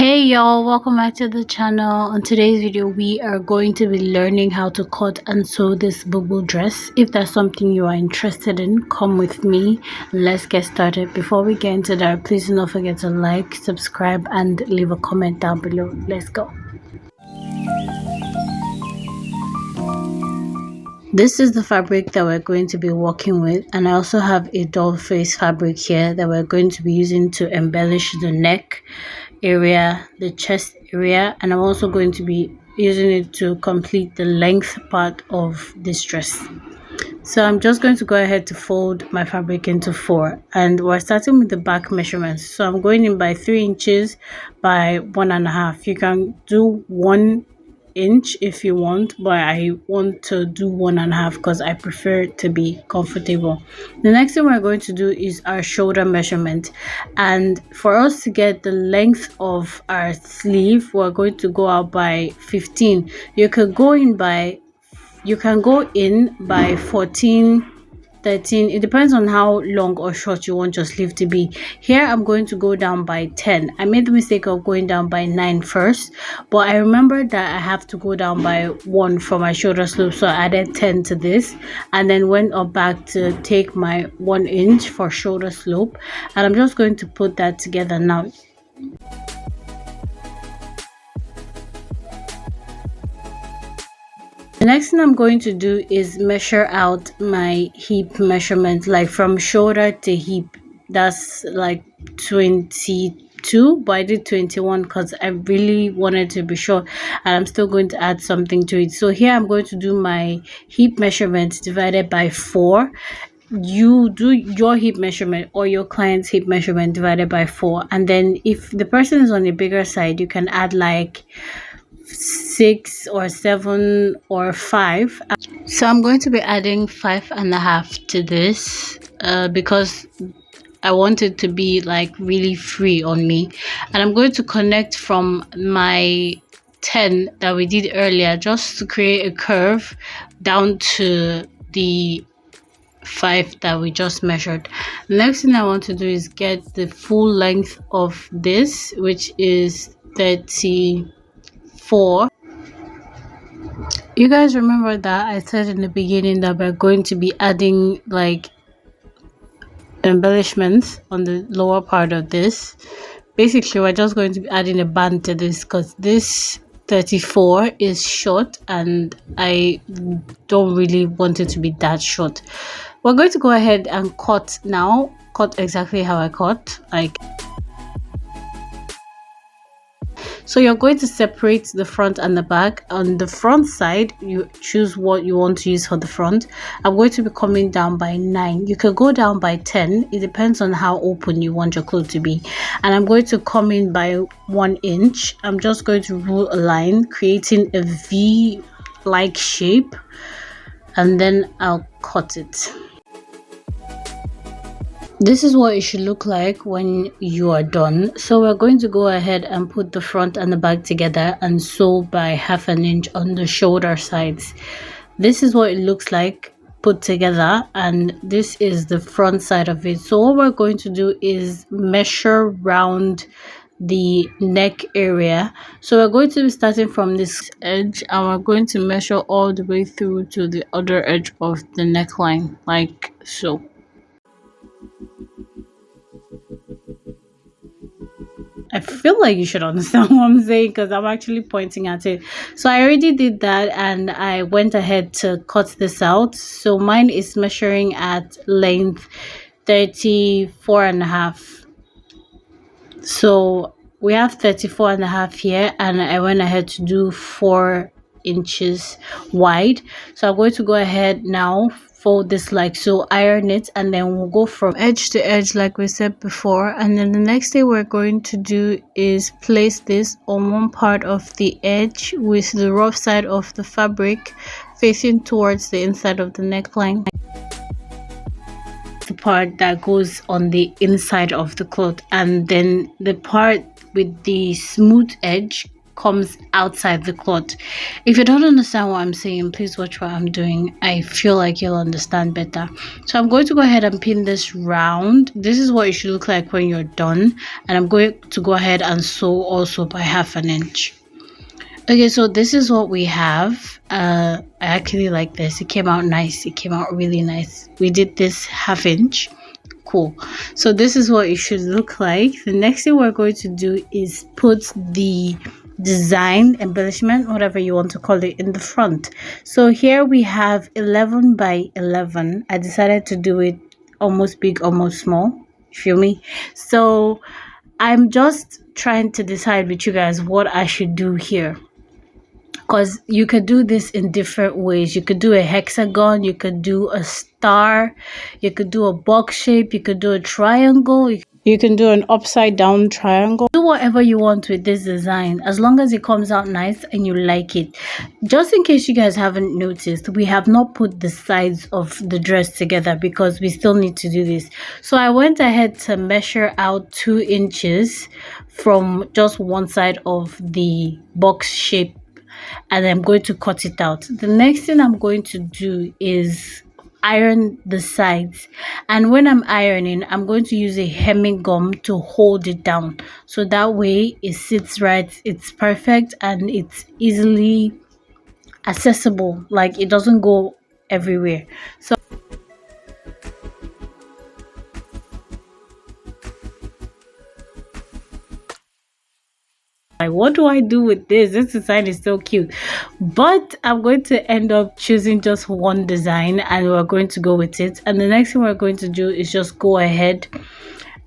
Hey y'all, welcome back to the channel. On today's video we are going to be learning how to cut and sew this Bubu dress. If that's something you are interested in, come with me. Let's get started. Before we get into that, please do not forget to like, subscribe and leave a comment down below. Let's go. This is the fabric that we're going to be working with, and I also have a doll face fabric here that we're going to be using to embellish the neck area, the chest area, and I'm also going to be using it to complete the length part of this dress. So I'm just going to go ahead to fold my fabric into 4, and we're starting with the back measurements. So I'm going in by 3 inches by 1.5. You can do 1 inch if you want, but I want to do 1.5 because I prefer it to be comfortable. The next thing we're going to do is our shoulder measurement, and for us to get the length of our sleeve, we're going to go out by 15. You can go in by 14, 13. It depends on how long or short you want your sleeve to be. Here I'm going to go down by 10. I made the mistake of going down by 9 first, but I remembered that I have to go down by 1 for my shoulder slope, so I added 10 to this and then went up back to take my 1 inch for shoulder slope, and I'm just going to put that together now. The next thing I'm going to do is measure out my hip measurement, like from shoulder to hip. That's like 22, but I did 21 because I really wanted to be sure, and I'm still going to add something to it. So here I'm going to do my hip measurement divided by 4. You do your hip measurement or your client's hip measurement divided by 4, and then if the person is on the bigger side, you can add like 6 or 7 or 5. So I'm going to be adding 5.5 to this because I want it to be like really free on me, and I'm going to connect from my 10 that we did earlier just to create a curve down to the 5 that we just measured. The next thing I want to do is get the full length of this, which is 34. You guys remember that I said in the beginning that we're going to be adding like embellishments on the lower part of this. Basically we're just going to be adding a band to this because this 34 is short and I don't really want it to be that short. We're going to go ahead and cut now. Cut exactly how I cut, like so. You're going to separate the front and the back. On the front side, you choose what you want to use for the front. I'm going to be coming down by 9. You can go down by 10. It depends on how open you want your clothes to be. And I'm going to come in by 1 inch. I'm just going to rule a line, creating a V-like shape, and then I'll cut it. This is what it should look like when you are done. So we're going to go ahead and put the front and the back together and sew by 1/2 inch on the shoulder sides. This is what it looks like put together, and this is the front side of it. So what we're going to do is measure round the neck area. So we're going to be starting from this edge and we're going to measure all the way through to the other edge of the neckline, like so. I feel like you should understand what I'm saying because I'm actually pointing at it. So I already did that and I went ahead to cut this out. So mine is measuring at length 34.5. So we have 34.5 here, and I went ahead to do 4 inches wide. So I'm going to go ahead now, fold this like so, iron it, and then we'll go from edge to edge like we said before. And then the next thing we're going to do is place this on one part of the edge with the rough side of the fabric facing towards the inside of the neckline, the part that goes on the inside of the cloth, and then the part with the smooth edge comes outside the cloth. If you don't understand what I'm saying, please watch what I'm doing. I feel like you'll understand better. So I'm going to go ahead and pin this round. This is what it should look like when you're done, and I'm going to go ahead and sew also by 1/2 inch. Okay, so this is what we have. I actually like this. It came out nice. It came out really nice. We did this 1/2 inch. Cool. So this is what it should look like. The next thing we're going to do is put the design, embellishment, whatever you want to call it, in the front. So here we have 11 by 11. I decided to do it almost big, almost small. You feel me? So I'm just trying to decide with you guys what I should do here, because you could do this in different ways. You could do a hexagon, you could do a star, you could do a box shape, you could do a triangle, you can do an upside down triangle. Do whatever you want with this design, as long as it comes out nice and you like it. Just in case you guys haven't noticed, we have not put the sides of the dress together because we still need to do this. So I went ahead to measure out 2 inches from just one side of the box shape, and I'm going to cut it out. The next thing I'm going to do is iron the sides, and when I'm ironing, I'm going to use a hemming gum to hold it down, so that way it sits right, it's perfect, and it's easily accessible, like it doesn't go everywhere. So like, what do I do with this? This design is so cute, but I'm going to end up choosing just one design and we're going to go with it. And the next thing we're going to do is just go ahead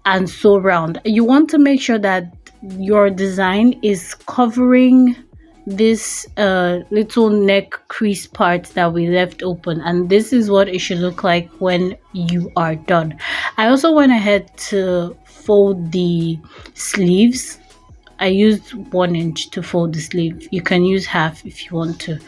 and sew round. You want to make sure that your design is covering this little neck crease part that we left open, and this is what it should look like when you are done. I also went ahead to fold the sleeves. I used 1 inch to fold the sleeve. You can use half if you want to.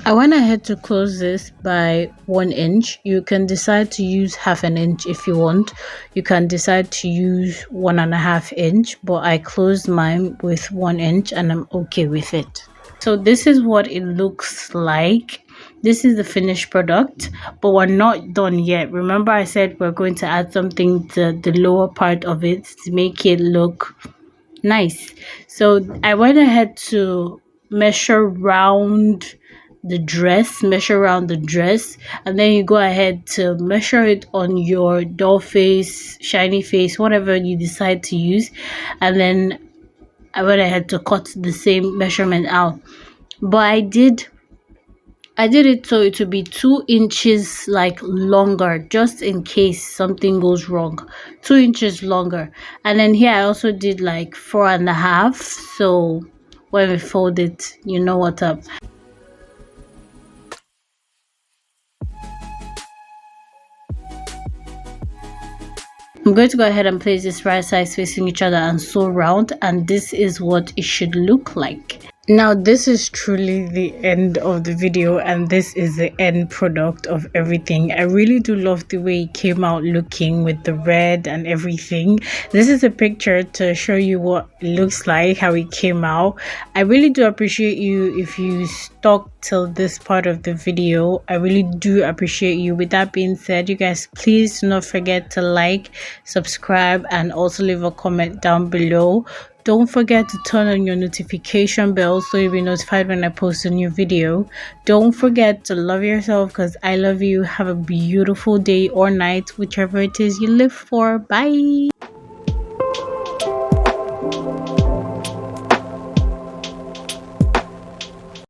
I went ahead to close this by 1 inch. You can decide to use 1/2 inch if you want. You can decide to use 1.5 inch, but I closed mine with 1 inch and I'm okay with it. So this is what it looks like. This is the finished product, but we're not done yet. Remember I said we're going to add something to the lower part of it to make it look nice. So I went ahead to measure around the dress, and then you go ahead to measure it on your doll face, shiny face, whatever you decide to use. And then I went ahead to cut the same measurement out, but I did it so it would be 2 inches like longer, just in case something goes wrong. 2 inches longer. And then here I also did like 4.5, so when we fold it, you know what's up. I'm going to go ahead and place this right sides facing each other and sew round, and this is what it should look like. Now this is truly the end of the video, and this is the end product of everything. I really do love the way it came out looking with the red and everything. This is a picture to show you what it looks like, how it came out. I really do appreciate you if you stuck till this part of the video. I really do appreciate you. With that being said, you guys, please do not forget to like, subscribe, and also leave a comment down below. Don't forget to turn on your notification bell so you'll be notified when I post a new video. Don't forget to love yourself, because I love you. Have a beautiful day or night, whichever it is you live for. Bye.